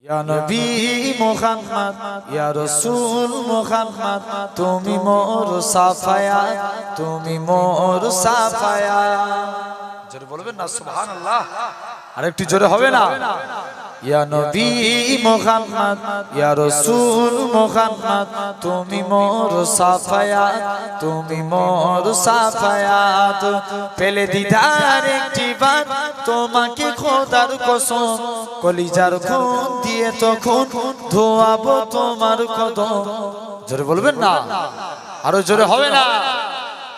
ইয়া নবী মুহাম্মদ ইয়া রাসূল মুহাম্মদ তুমি মোর সাফায়াত তুমি মোর সাফায়াত জোরে বলবেন না সুবহানাল্লাহ আরেকটু জোরে হবে না ইয়া নবী মুহাম্মদ ইয়া রাসূল মুহাম্মদ তুমি মোর সাফায়াত তুমি মোর সাফায়াত পেলে দিদার একটি বার তোমাকে খোদার কসম কলিজার খুন দিয়ে তখন ধোয়াবো তোমার কদম জোরে বলবেন না আরো জোরে হবে না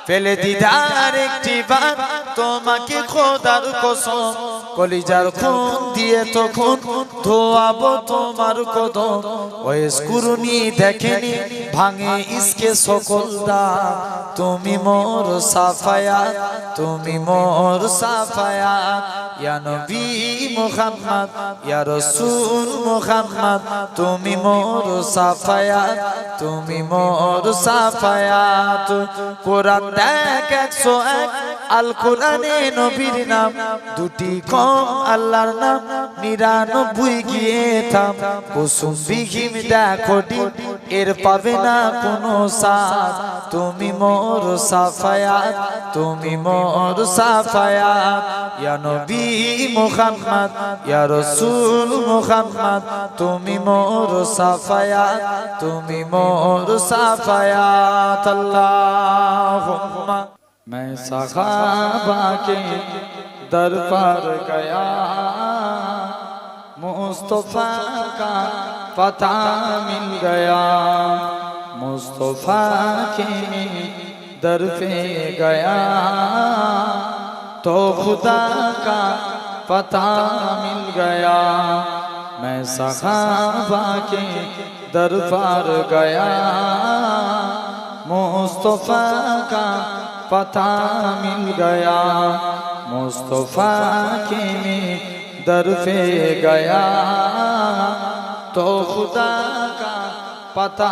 পেলে দিদার একটি বার তোমাকে খোদার কসম কলিজার খুন দিয়ে তখন ধোয়াবো তোমার কদম ওয়েস কুরুনি দেখেনি ভাঙে ইসকে সকল দাগ তুমি মোর সাফায়াত তুমি মোর সাফায়াত ইয়া নবী মুহাম্মদ ইয়া রাসূল মুহাম্মদ তুমি মোর সাফায়াত তুমি মোর সাফায়াত কোরআন দেখ 101 আল কোরআনে নবীর নাম দুটি কম আল্লাহর নাম 99 গিয়ে থাম কুসুম বিহীন দেখো দিন এর পাবে না কোনো সাথ তুমি মোর সাফায়াত তুমি মোর সাফায়াত ইয়া নবী মুহাম্মদ ইয়া রাসূল মুহাম্মদ তুমি মোর সাফায়াত তুমি মোর সাফায়াত আল্লাহুম্মা मैं सहाबा के दर पर गया मुस्तफा का पता मिल गया मुस्तफा के दर पे गया तो खुदा का पता मिल गया मैं सहाबा के दर पर गया मुस्तफा का पता मिल गया मुस्तफा के दर पे गया तो खुदा का पता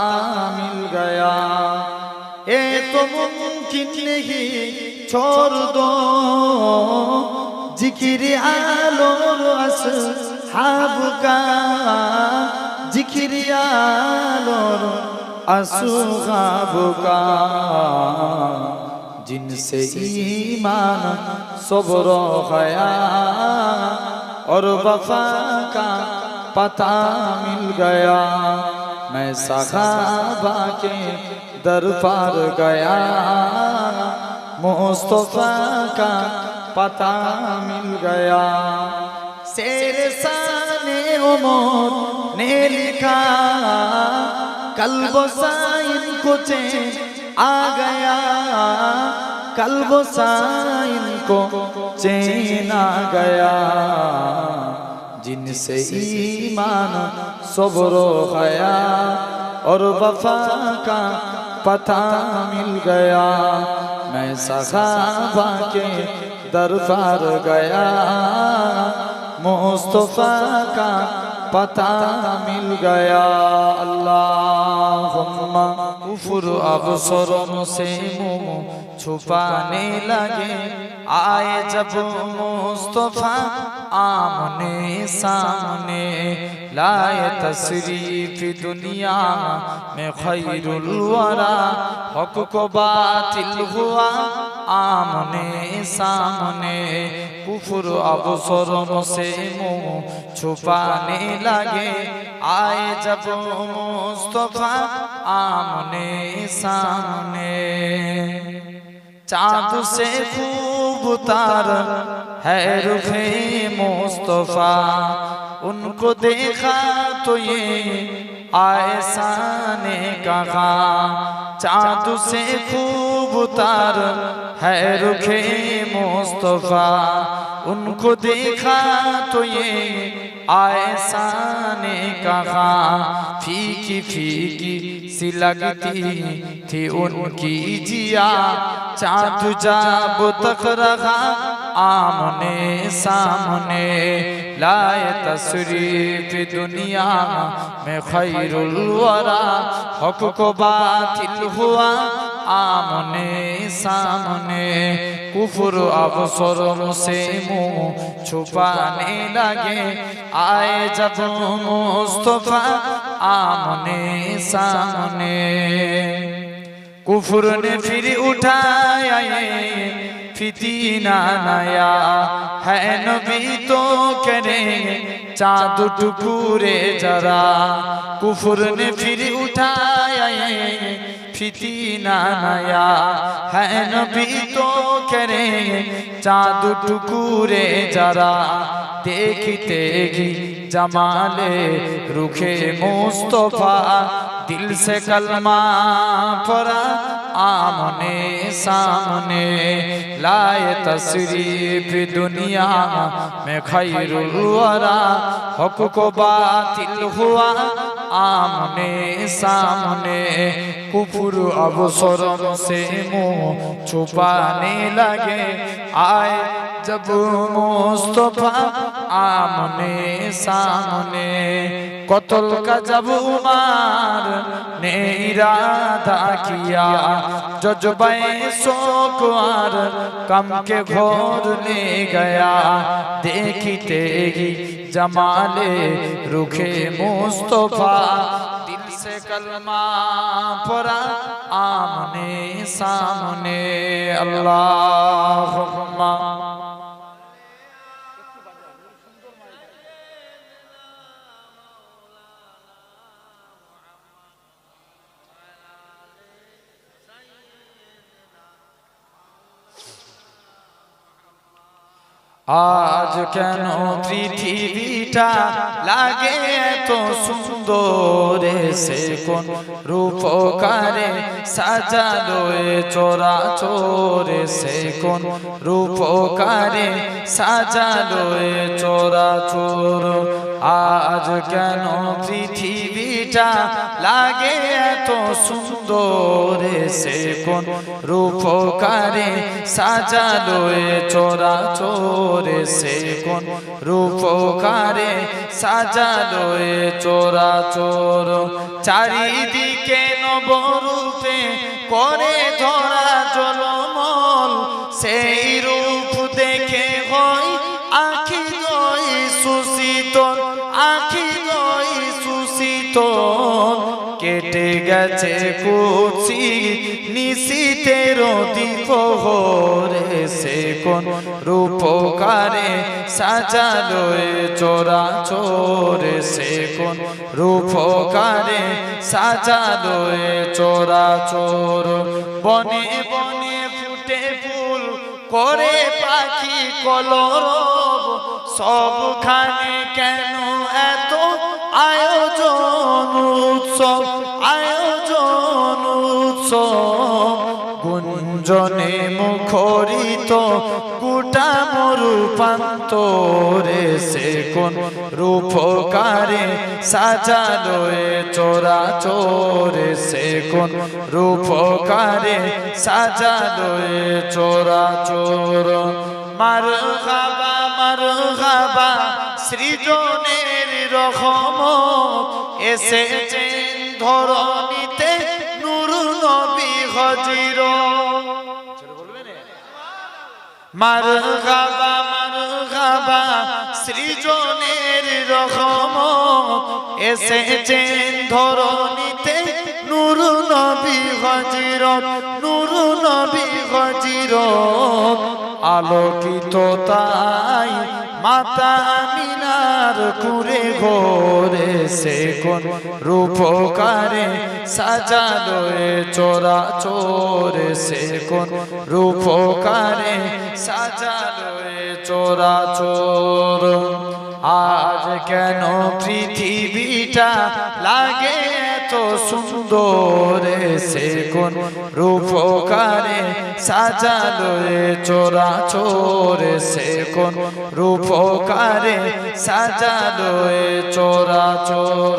मिल गया ये तो मुमकिन नहीं छोड़ दो जिक्र आलोर अस्हाब का जिक्र आलोर अस्हाब का जिनसे ईमान सब्र हया और वफा का पता मिल गया मैं सहाबा के दर पर गया मुस्तफा का पता मिल गया शेर शाने उमर ने लिखा कल्ब साइन को चैन आ गया कल्ब साइन को चैन आ गया जिनसे ईमान सब्र हया और वफा का पता मिल गया मैं सहाबा के दर पर गया मुस्तफा का पता मिल गया अल्लाहुम्मा कुफर अबसरों से मुंह छुपाने लगे आए जब मुस्तफा आमने सामने लाए तशरीफ दुनिया में खैरुल वरा हक को बातिल हुआ आमने सामने कुफर अबसरों से मुंह छुपाने लगे आए जब मुस्तफा आमने सामने चाँद से खूब तार है रुखे मुस्तफा उनको देखा तो ये आयशा ने कहा चाँद से खूब तार है रुखे मुस्तफा उनको देखा तो ये आयशा ने कहा फीकी फीकी सी लगती थी उनकी जिया चाँद जब तक रहा आमने सामने लाए तशरीफ दुनिया में खैरुल वरा हक को बातिल हुआ आमने सामने कुफर अवसरों से मुंह छुपाने लगे आए जब मुस्तफा आमने सामने कुफर ने फिर उठाया फितीना नया है नबी तो करेंगे चाँद टुकड़े जरा कुफर ने फिर उठाया फितीना नया है नबी तो करेंगे चाँद टुकड़े जरा देखते ही जमाले रुखे मुस्तफा दिल से कलमा पड़ा आमने सामने लाए तशरीफ दुनिया में खैरुल वरा हक को बातिल हुआ आमने सामने कुफर अवसरों से मुंह छुपाने लगे आए जब मुस्तफा आमने सामने कत्ल का जब उमर ने इरादा किया जज्बे शौक़ कम के घोर ले गया देखते ही जमाले रुखे मुस्तफा दिल से कलमा पड़ा आमने सामने अल्लाहुम्मा आज केनो पृथिवीटा लागे तो सुंदर से कोन रूपकारे साजालो चोरा चोरे से कोन रूपकारे साजालो चोरा चोर आज केनो पृथिवीटा लागे तो सुंदर से कोन रूपकारे साजालो चोरा चोर से कोन रूपकारे साजालो चोरा चोर चारिदिके नबरूपे करे धरा जलमल সেই রূপ দেখে হয় আখি গই সুশীতল আখি গই সুশীতল কেটে গেছে কুচি নিশীতের দ্বীপহরে সে কোন রূপকারে সাজালো চোরা চোরে সে কোন রূপকারে সাজালো চোরা চোর বনে বনে ফুটে ফুল করে পাখি কলরব সবখানে কেন এত আয়োজন উৎসব আয়োজন উৎসব গুঞ্জনে মুখরিত গোটা মরু প্রান্তরে সে কোন রূপকারে সাজালো চোরা চোরে সে কোন রূপকারে সাজালো চোরা চোর মারহাবা সৃজনের রহমত এসেছেন ধরণীতে নূর নবী হযরত মারহাবা সৃজনের রহমত এসেছেন ধরণীতে নূর নবী হযরত নূর নবী হযরত আলোকিত তাই মাতা আমিনার কুরে ঘরে সে কোন রূপকারে সাজালো চোরা চোরে সে কোন রূপকারে সাজালো চোরা চোর আজ কেন পৃথিবীটা লাগে এত সুন্দর সে কোন রূপকারে সাজালো চোরা চোরে সে কোন রূপকারে সাজালো চোরা চোর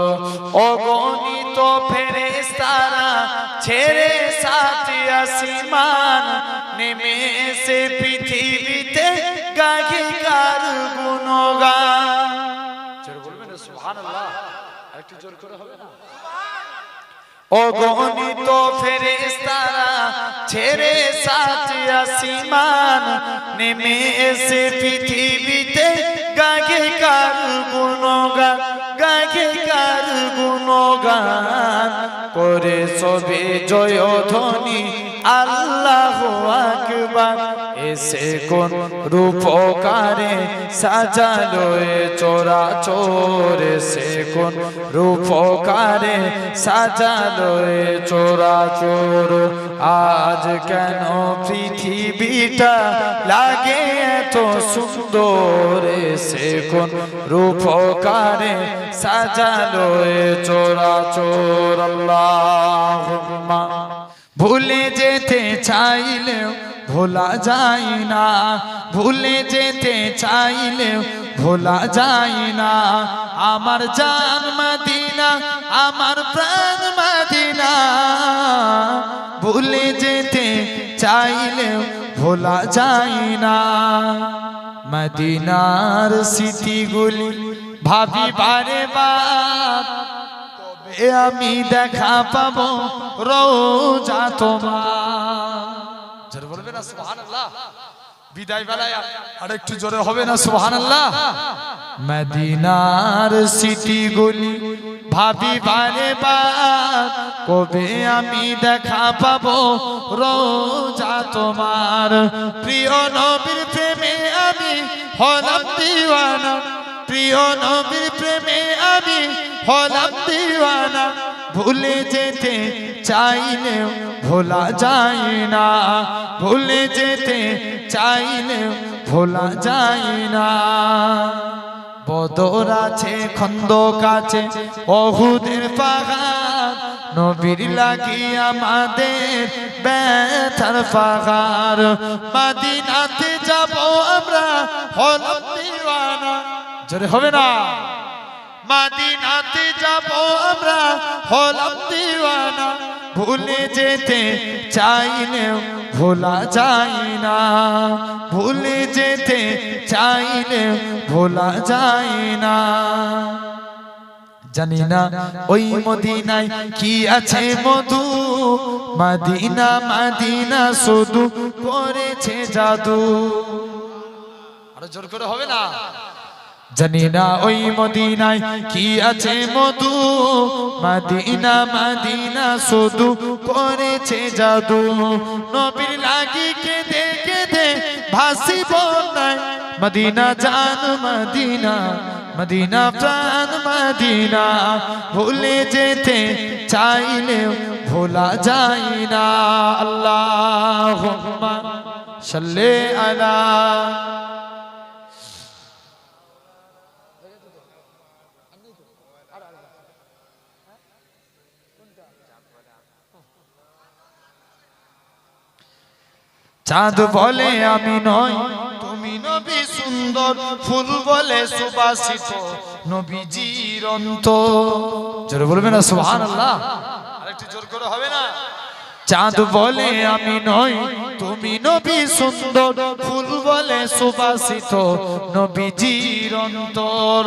অগণিত ফেরেশতারা ছেড়ে সাত আসমান নেমে এসে পৃথিবীতে গাহি কার গুণগান জোরে বলবেন সুবহানাল্লাহ একটু জোর করে হবে না অগণিত ফেরেশতারা ছেড়ে সাত আসমান নেমে এসে পৃথিবীতে গাগে কার গুণগান, গাগে কার গুণগান করে সবে জয়ধ্বনি আল্লাহু আকবার। এসে কোন রূপকারে সাজালো এ চরাচর, এসে কোন রূপকারে সাজালো এ চরাচর। আজ কেন পৃথিবীটা লাগে এত সুন্দর, এসে কোন রূপকারে সাজালো এ চরাচর। আল্লাহুম্মা ভুলে যেতে চাইলেও ভোলা যায় না, ভুলে যেতে চাইলেও ভোলা যায় না। আমার জান মদিনা, আমার প্রাণ মদিনা, ভুলে যেতে চাইলেও ভোলা যায় না। মদিনার স্মৃতিগুলি ভাবি বারে বার, কবে আমি দেখা পাবো রোজা তোমার। বলবে না সুবহানাল্লাহ, বিদায় বেলায় আর একটু জোরে হবে না সুবহানাল্লাহ। মদিনার স্মৃতিগুলি ভাবি বারে বার, কবে আমি দেখা পাবো রোজা তোমার। প্রিয় নবীর প্রেমে আমি হলাম দিওয়ানা, প্রিয় নবীর প্রেমে আমি হলাম দিওয়ানা। ভুলে যেতে চাইলেও ভোলা যায় না, ভুলে যেতে চাইলেও ভোলা যায় না। বদর আছে, খন্দক আছে, ওহুদের পাহাড়, নবীর লাগি আমাদের ব্যথার পাহাড়। মদিনাতে যাব আমরা হলাম দিওয়ানা, জোরে হবে না। মদিনাতে যাব আমরা হলাম দিওয়ানা, ভুলে যেতে চাইলেও ভোলা যায় না, ভুলে যেতে চাইলেও ভোলা যায় না। জানি না ওই মদিনায় কি আছে মধু, মদিনা মদিনা শুধু করেছে জাদু। আরো জোর করে হবে না। জানি না ওই মদিনায় কি আছে মধু, মদিনা মদিনা শুধু করেছে জাদু। নবীর লাগি কেঁদে কেঁদে ভাসি বন্যায়, মদিনা জান মদিনা, মদিনা প্রাণ মদিনা। ভুলে যেতে চাইলেও ভোলা যায় না। আল্লাহুম্মা সাল্লি আলা। চাঁদ বলে আমি নয় তুমি নবী সুন্দর, ফুল বলে সুবাসিত নবীজির অন্তর। জোরে বলবে না সুবহানাল্লাহ, আরেকটু জোর করে হবে না। চাঁদ বলে আমি নয় তুমি নবী সুন্দর, ফুল বলে সুবাসিত নবীজির অন্তর।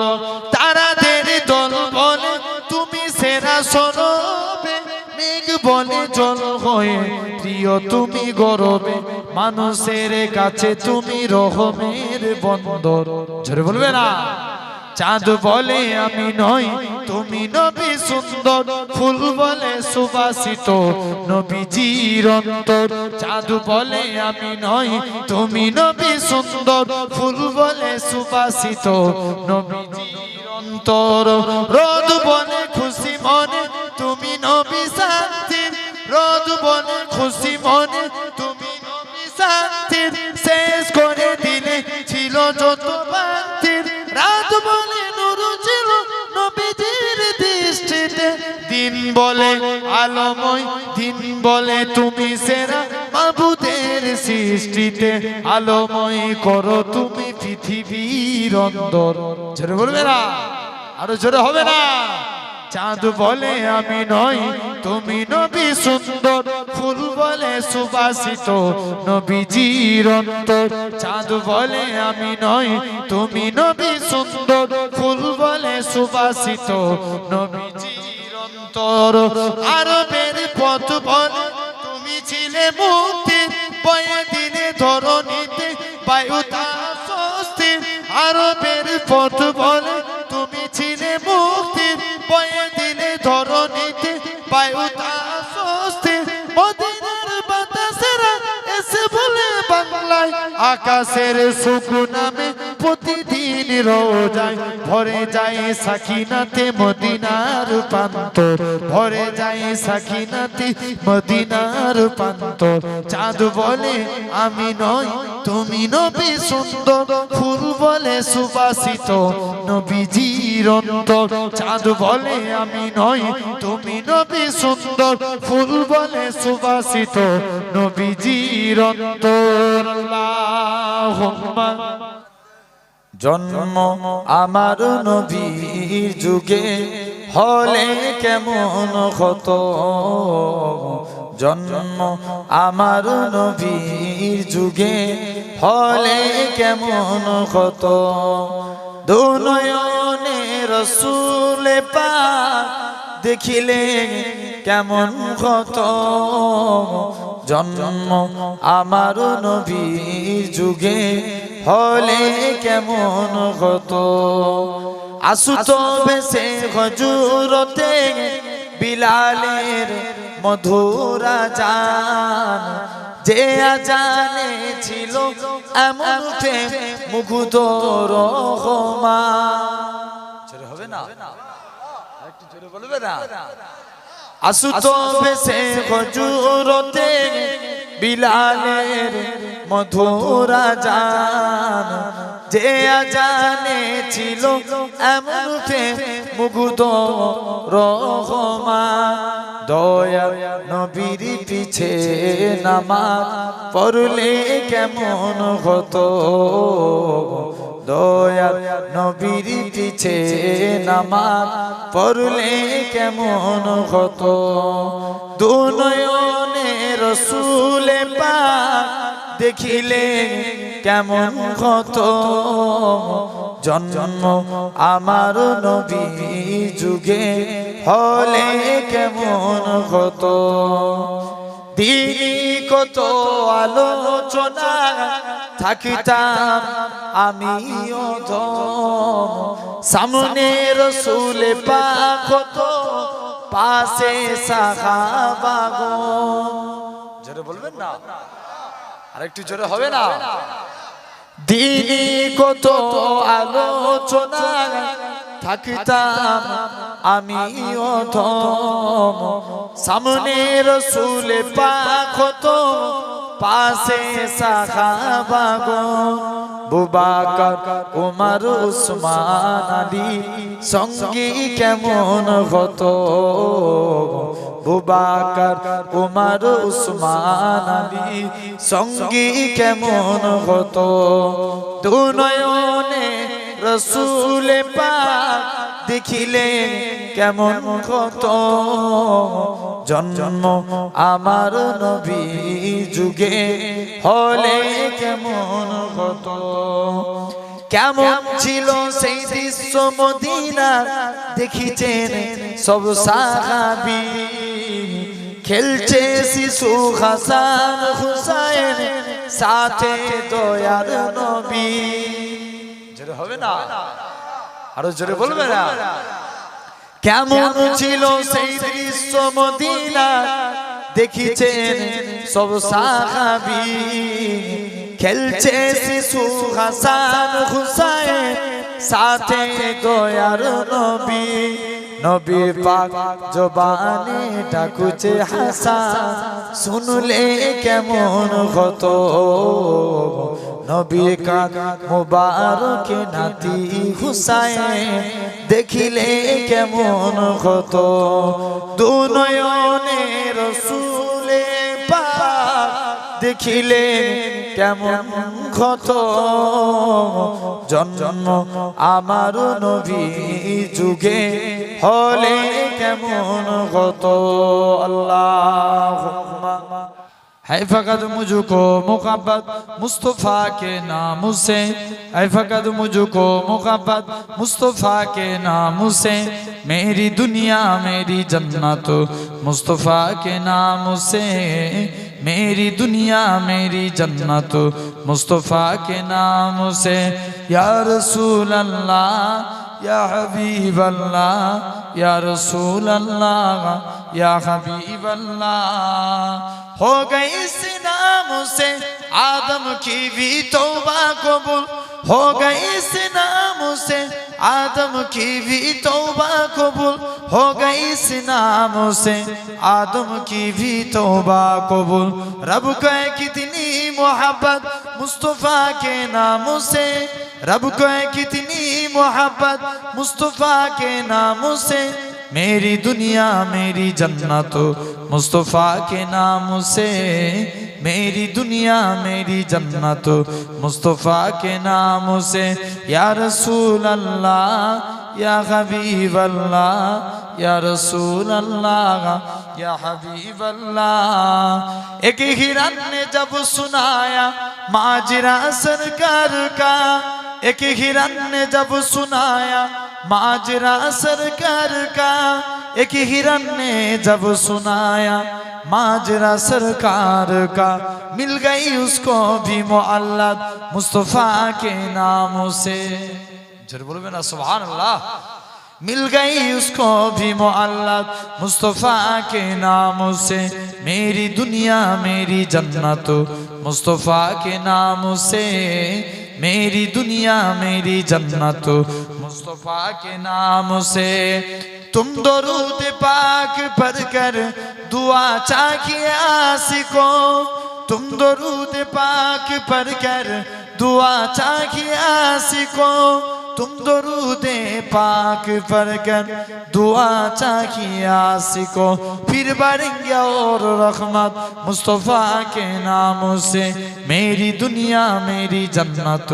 তারাদের দল বলে তুমি সেরা সরবে, মেঘ বলে জল হয়ে প্রিয় তুমি গরবে, মানুষের কাছে তুমি রহমের বন্দর। জোরে বলবে না। চাঁদ বলে আমি নই তুমি নবী সুন্দর, ফুল বলে সুবাসিত নবীজির অন্তর। চাঁদ বলে আমি নই তুমি নবী সুন্দর, ফুল বলে সুবাসিত নবীজির অন্তর। রোদ বলে খুশি মনে তুমি নবী শান্তির, রোদ বলে খুশি মনে তুমি নবী শান্তির। শেষ করে দিলে ছিল যত বান্তির, রাত বলে নূর ছিল নবীজির দৃষ্টিতে। দিন বলে আলোময়, দিন বলে তুমি সেরা মাবুদের সৃষ্টিতে। আলোময় করো তুমি পৃথিবীর অন্তর। জোরে বলবে না, আরো জোরে হবে না। চাঁদ বলে আমি নই তুমি নবী সুন্দর, ফুল বলে সুবাসিত নবীজির অন্তর। চাঁদ বলে আমি নই তুমি নবী সুন্দর, ফুল বলে সুবাসিত নবীজির চিরন্তর আরবের পথ বলে তুমি ছিলে মুক্তি বয়ে দিলে ধরণীতে বায়ুতা স্বস্তি আরবের পথ বলে তুমি ছিলে মুক্তি বয়ে দিলে ধরণীতে বায়ুতা স্বস্তি মদিনার বাতাসেরা এসে বলে বাংলায় আকাশের সুকুনামে প্রতিদিন রোজায় ভরে যায় সাকিনাতে মদিনার প্রান্তর ভরে যায় সাকিনাতে মদিনার প্রান্তর চাঁদ বলে আমি নই তুমি নবী সুন্দর ফুল বলে সুবাসিত নবীজির অন্তর চাঁদ বলে আমি নই তুমি নবী সুন্দর ফুল বলে সুবাসিত নবীজির অন্তর আল্লাহুম্মা জন্ম আমার নবীর যুগে হলে কেমন হতো জন্ম আমার নবীর যুগে হলে কেমন হতো দুনয়নে রাসূল পাক দেখিলে কেমন হতো জন্ম আমার নবীর যুগে হলে কেমন হতো আসুত বেশে হজুরতে বিলালের মধুরা জান যে আজানে ছিল এমন মুগ্ধ রহমান হবে না একটু জোরে বলবে না আসুত বেশে হজুরতে বিলালের মধুরা জান যে আজানে ছিল এমন মুগ্ধ রহমান দয়া নবীর পিছে নামাজ পড়লে কেমন হতো দয়া নবীর পিছে নামাজ পড়লে কেমন হতো দুনয়নে রাসূল পাক দেখিলে কেমন হতো জন্ম আমার নবীর যুগে হলে কেমন হতো দিনে কত আলোচনা থাকিতাম আমি অধম সামনে রাসূল পাক হতো পাশে সাহাবাগণ জোরে বলবেন না আরেকটু জোরে হবে না দিনে কত আলোচনা থাকিতাম আমি অধম সামনে রাসূল পাক হতো পাশে সাহাবাগণ আবু বকর ওমর উসমান আলী সঙ্গী কেমন হতো আবু বকর ওমর উসমান আলী সঙ্গী কেমন হতো দুনয়নে রাসূল পাক দেখিলে কেমন হতো জন্ম আমার নবী যুগে হলে কেমন হতো কেমন ছিল সেই দৃশ্য মদিনা দেখিছেন সব সাহাবী খেলছে শিশু হাসান হুসাইন সাথে দয়ার নবী জোরে হবে না আরো জোরে বলবে না কেমন ছিল সেই দৃশ্য মদিনা দেখিছেন সব সাহাবী খেলছে শিশু হাসান হুসাইন সাথে দয়ার নবী নবী পাক জবানে ডাকুছে হাসান শুনলে কেমন হতো নবী কাক মুবারক নাতি হুসাইন দেখিলে কেমন হতো দুনয়নে রাসূল পাক দেখিলে কেমন হতো জন্ম আমার নবী যুগে হলে কেমন হতো আল্লাহুম্মা है फकत मुझको मुहब्बत मुस्तफ़ा के नाम से, है फकत मुझको मुहब्बत मुस्तफ़ा के नाम से, मेरी दुनिया मेरी जन्नत मुस्तफ़ा के नाम से, मेरी दुनिया मेरी जन्नत मुस्तफ़ा के नाम से। या रसूल अल्लाह या हबीब अल्लाह, या रसूल अल्लाह या हबीब अल्लाह। हो गई इस नाम से आदम की भी तौबा कबूल, हो गई इस नाम से आदम की भी तौबा कबूल, हो गई इस नाम से आदम की भी तौबा कबूल। रब को है कितनी मोहब्बत मुस्तफ़ा के नाम से, रब को है कितनी मोहब्बत मुस्तफ़ा के नाम से, मेरी दुनिया मेरी जन्नत मुस्तफ़ा के नाम से, मेरी दुनिया मेरी जन्नत मुस्तफ़ा के नाम से। या रसूल अल्लाह या हबीब अल्लाह, या रसूल अल्लाह या हबीब अल्लाह। एक हिरन ने जब सुनाया माजरा सरकार का, एक हिरन ने जब सुनाया माजरा सरकार का, एक हिरन ने जब सुनाया माजरा सरकार का, मिल गई उसको भी मुअल्लद मुस्तफ़ा के नाम से। जरूर बोलबे ना सुभान अल्लाह। मिल गई उसको भी मुअल्लद मुस्तफ़ा के नाम से, मेरी दुनिया मेरी जन्नत मुस्तफ़ा के नाम से, मेरी दुनिया मेरी जन्नत मुस्तफ़ा के नाम से। तुम दरूद पाक पढ़कर दुआ चाहिए आशिको, तुम दरूद पाक पढ़कर दुआ चाहिए आशिको, तुम दरूद पाक पढ़कर दुआ चाहिए आशिको, फिर बढ़ेंगे और रहमत मुस्तफ़ा के नाम से, मेरी दुनिया मेरी जन्नत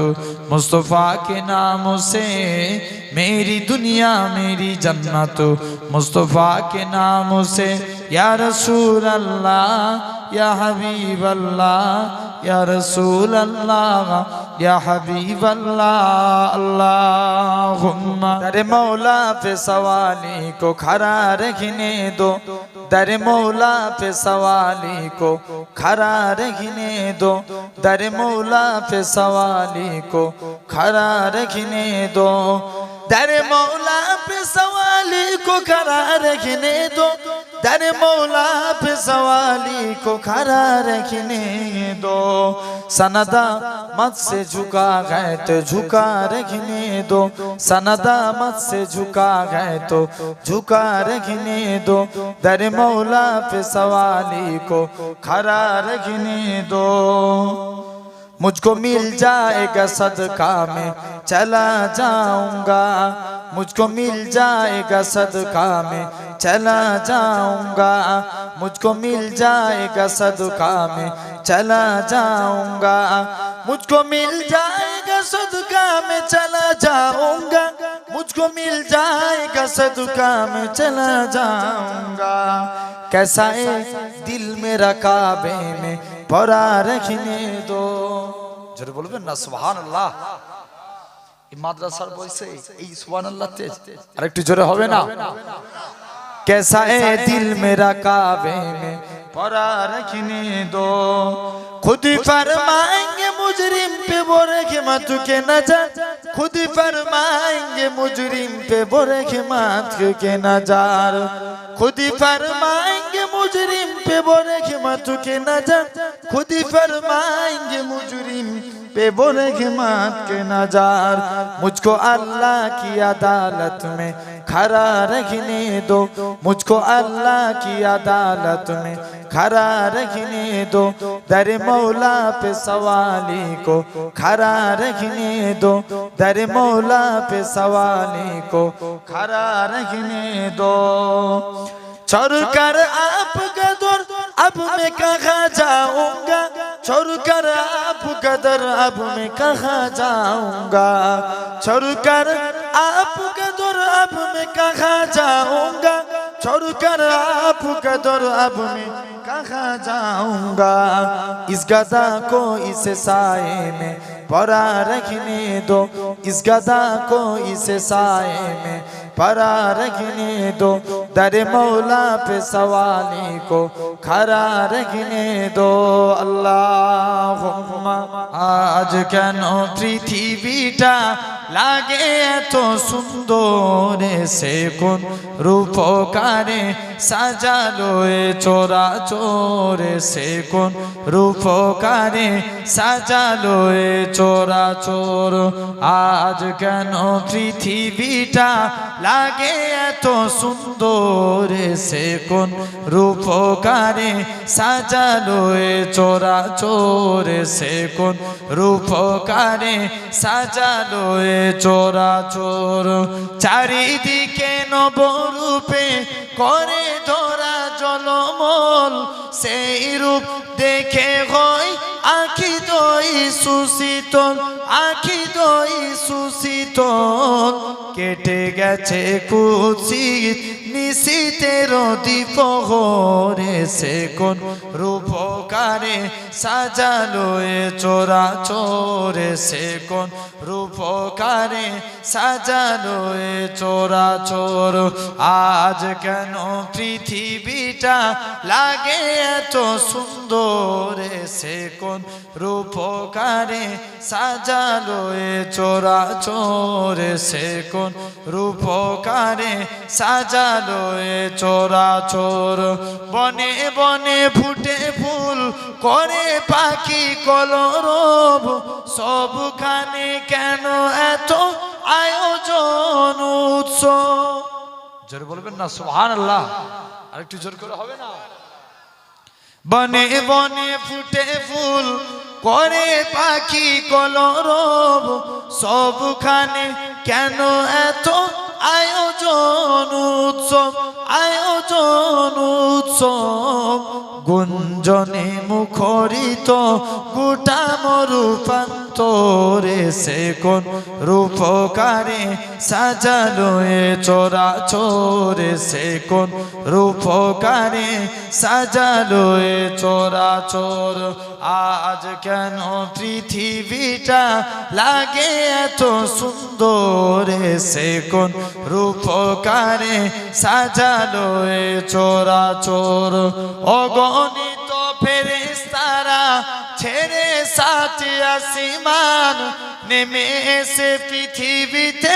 मुस्तफ़ा के नाम से, मेरी दुनिया मेरी जन्नत मुस्तफ़ा के नाम से। या रसूल अल्लाह या हबीब अल्लाह, या रसूल अल्लाह या हबीब अल्लाह। अल्लाहुम्मा दर मौला पे सवाली को खड़ा रखने दो, दर मौला पे सवाली को खड़ा रखने दो, दर मौला पे सवाली को खड़ा रखने दो, दर मौला पे सवाली को खड़ा रखने दो, दर मौला पे सवाली को खड़ा रखने दो। सनदा मत से झुका गए तो झुका रखने दो, सनदा मत से झुका गए तो झुका रखने दो, दर मौला पे सवाली को खड़ा रखने दो। मुझको मिल जाएगा सदका में चला जाऊंगा, मुझको मिल जाएगा सदका में चला जाऊंगा, मुझको मिल जाएगा सदका में चला जाऊंगा, मुझको मिल जाएगा सदका में चला जाऊंगा, मुझको मिल जाएगा सदका में चला जाऊंगा। कैसा है दिल मेरा काबे में पड़ा रखने दो। जरूर बोलबेन ना सुभान अल्लाह। এই মাদ্রাসার বয়সে এই সুবহানাল্লাহ তেজ আরেকটু জোরে হবে না? कैसा है दिल मेरा काबे में पड़ा रखने दो, खुद फरमाएंगे मुजरिम पे वो रहमत के नजर, खुद फरमाएंगे मुजरिम पे वो रहमत के नजर, खुद फरमाएंगे मुजरिम पे वो रहमत के नजर, खुद फरमाएंगे मुजरिम पे वो रहमत के नजर। मुझको अल्लाह की अदालत में खड़ा रखने दो, मुझको अल्लाह की अदालत में खड़ा रखने दो, दर मौला पे सवाली को खड़ा रखने दो, दर मौला पे सवाली को खड़ा रखने दो। छोड़कर आपका दर अब मैं कहाँ जाऊंगा, छोड़कर आपका दर अब मैं कहाँ जाऊंगा, छोड़कर आपका दर अब मैं कहाँ जाऊंगा, छोड़कर आपका दर अब मैं कहाँ जाऊंगा, इस गधा को इस साए में परा रखने दो, इस गधा को इस साए में परा रखने दो, दर मौला पे सवाली को खड़ा रखने दो। अल्लाहुम्मा। आज केनो पृथिवीटा लागे तो सुंदर, से कोन रूपकारे साजालो ए चोरा चोरे, से कोन रूपकारे साजालो ए चोरा चोर। आज केनो पृथिवीटा लागे तो सुंदर, से कोन रूपकारे साजालो ए चोरा चोर, से कोन रूपकारे साजालो ए चोरा चोर। চারিদিকে নবরূপে করে ধরা জলমল, সেই রূপ দেখে হয় আখি দই সুশীতল, আখি দই সুশীতল। কেটে গেছে কুৎসিত নিশীতের দ্বিপ্রহরে, সে কোন রূপকারে সাজালো এ চোরা চোরে, সে কোন রূপকারে সাজালো এ চোরা চোর। আজ কেন পৃথিবীটা লাগে এত সুন্দর, সে কোন রূপকারে সাজালো এ চোরা চোর, সে কোন রূপকারে সাজালো এ চোরা চোর। বনে বনে ফুটে ফুল করে পাখি কলরব, সবখানে কেন এত আয়োজন উৎসব? জোরে বলবেন না সুবহানাল্লাহ? আরেকটু জোর করে হবে না? বনে বনে ফুটে ফুল করে পাখি কলরব, সবখানে কেন এত আয়োজন উৎসব, আয়োজন উৎসব। গুঞ্জনে মুখরিত গোটা মরুপ্রান্তরে, সে কোন রূপকারে সাজালো এ চোরা চোরে, সে কোন রূপকারে সাজালো এ চোরা চোর। আজ কেন পৃথিবীটা লাগে এত সুন্দর, সে কোন রূপকারে সাজালো এ চোরা চোর। অগণিত ফেরেশতারা ছেড়ে সাত আসমান, নেমে এসে পৃথিবীতে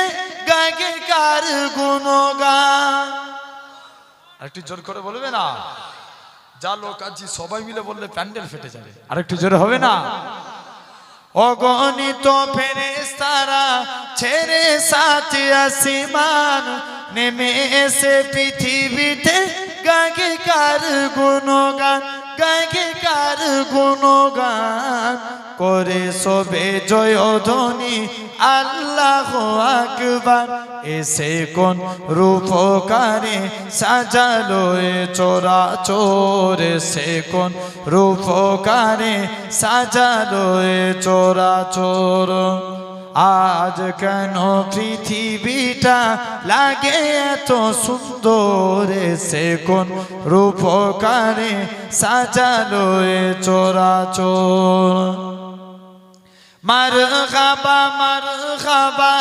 গাগে কার গুণগান। আরেকটু জোর করে বলবে না? যা লোক আছি সবাই মিলে বললে প্যান্ডেল ফেটে যাবে। আরেকটু জোরে হবে না? অগণিত ফেরেশতারা ছেড়ে সাত আসমান, নেমে এসে পৃথিবীতে গাগে কার গুণগান, গাগে কার গুণগান। করে সবে জয়ধ্বনি আল্লাহু আকবার, এসে কোন রূপকারে সাজালো এ চোরা চোরে, সে কোন রূপকারে সাজালো এ চোরা চোর। আজ কেন পৃথিবীটা লাগে এত সুন্দর, সে কোন রূপকারে সাজালো এ চোরা চোর। মারহাবা মারহাবা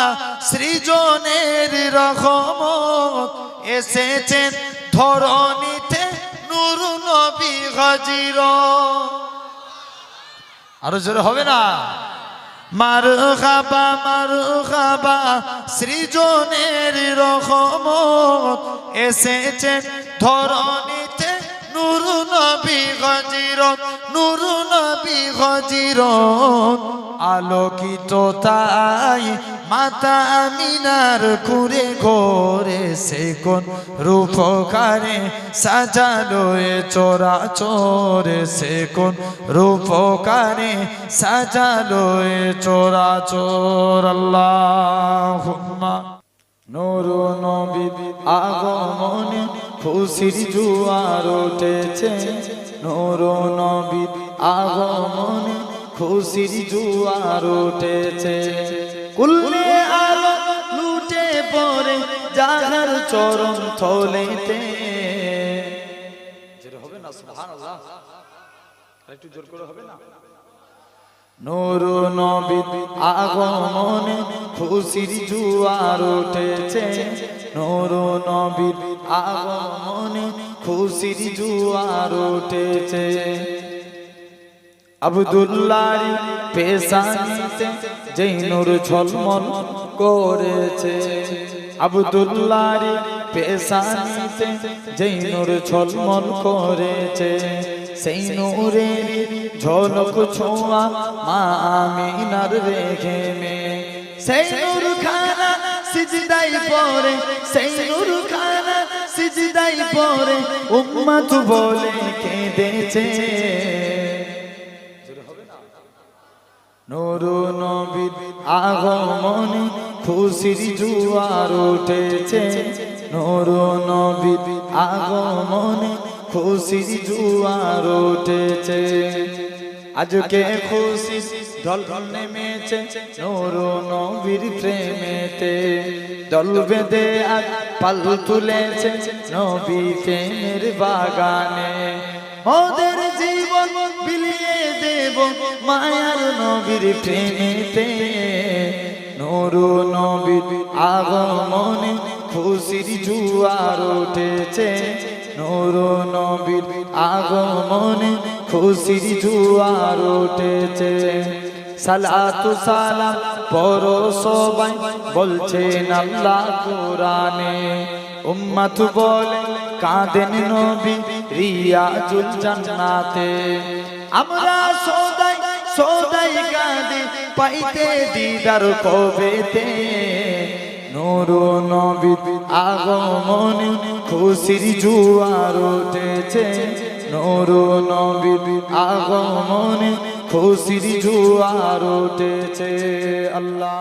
সৃজনের রহমত, এসেছেন ধরণীতে নূর নবী হযরত। আরো জোরে হবে না? মারহাবা মারহাবা সৃজনের রহমত, এসেছেন ধরণীতে নূর নবী হযরত, নূর নবী হযরত। আলোকিত তাই মাতা আমিনার কুরে ঘরে, সে কোন রূপকারে সাজালো এ চোরা চোরে, সে কোন রূপকারে সাজালো এ চোরা চোর। আল্লাহুম্মা। নূর নবী আগমনে খুশির জোয়ার উঠেছে, নূর নবী আগমনে খুশির জোয়ার উঠেছে। কুল্লে আলো লুটে পড়ে যাহার চরণ থলেতে। না সুবহানাল্লাহ একটু জোর করে হবে না নূর নবীর আগমনে খুশির জোয়ার উঠেছে নূর নবীর আগমনে খুশির জোয়ার উঠেছে আব্দুল্লাহর পেশানিতে যেই নূর ঝলমল করেছে আব্দুল্লাহর পেশানিতে যেই নূর ঝলমল করেছে সেই নূরের ঝলক ছোঁয়া মা আমিনার রেহেমে সেই নূর খানা সিজদাই পড়ে সেই নূর খানা সিজদাই পড়ে উম্মত বলে কেঁদেছে নূর নবীর আগমনে খুশির জোয়ার উঠেছে নূর নবীর আগমনে খুশির জোয়ার উঠেছে আজকে খুশি ঢল নেমেছে নূর নবীর প্রেমেতে দল বেঁধে আজ পাল তুলেছে নবী প্রেমের বাগানে মোদের জীবন বিলিয়ে দেব মায়ার নবীর প্রেমেতে নূর নবীর আগমনে খুশির জোয়ার উঠেছে নূর নবীর আগমনে খুশির জোয়ার উঠেছে সালাতু সালাম পড়ো সবাই বলছেন আল্লাহ কোরআনে উম্মত বলে কাঁদেন নবী রিয়াজুল জান্নাতে আমরা সদাই সদাই কাঁদি পাইতে দিদার কবেতে নূর নবীর আগমনে খুশির জোয়ার উঠেছে নূর নবীর আগমনে খুশির জোয়ার উঠেছে আল্লাহ